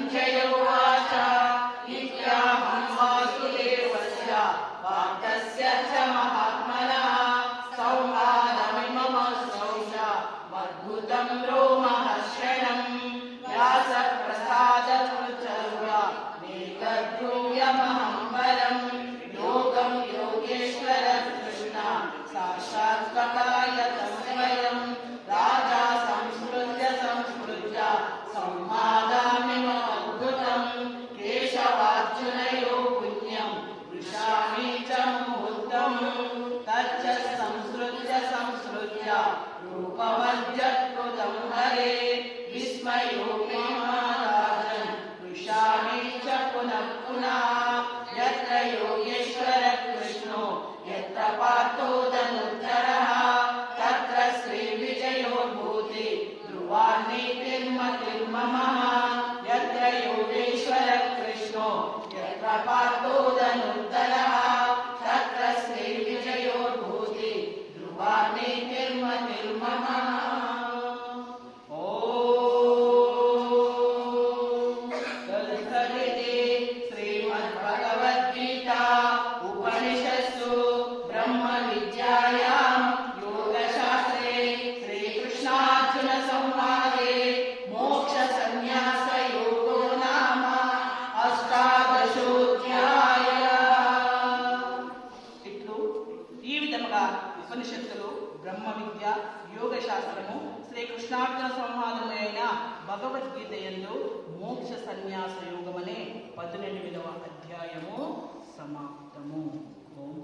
संजय उवाच इत्याहं वासुदेवस्य वाक्यस्य च महात्मनः संवादमिमं श्रौषमद्भुतं रोमहर्षणम् व्यासप्रसादमुच्चर्यामेतद्ब्रूयमहं परम् योगं योगेश्वर कृष्ण साक्षात्कायतं स्वयं राजा संस्मृत्य संवादामिममद्भुतं केशवार्जुनयोः पुण्यं वृषामि च मुहूर्तम् तच्च संस्मृत्य रूपमद्यद्भुतं हरे विस्मयो मे महाराजन् वृषामि च पुनः पुनः यत्र योगेश्वर कृष्णो यत्र पार्थो धनुर्धरः तत्र श्रीविजयोर्भूति ध्रुवान्नीतिर्मतिर्ममः यत्र योगेश्वर कृष्णो यत्र पार्थो धनुर्धरः तत्र श्रीविजयोर्भूति ध्रुवान्नीतिर्मतिर्ममः। श्रीमद्भगवद्गीता उपनिषत्सु ब्रह्मविद्यायां योगशास्त्रे श्रीकृष्णार्जुन संवादे मोक्षसंन्यासयोगो नाम अष्टादशोऽध्यायः। ఇట్లు ఈ విధముగా ఉపనిషత్తులు బ్రహ్మ విద్య యోగ శాస్త్రము శ్రీకృష్ణార్జున సంవాదమైన భగవద్గీత యందు మోక్ష సన్యాస యోగమనే 18వ అధ్యాయము సమాప్తము. ఓం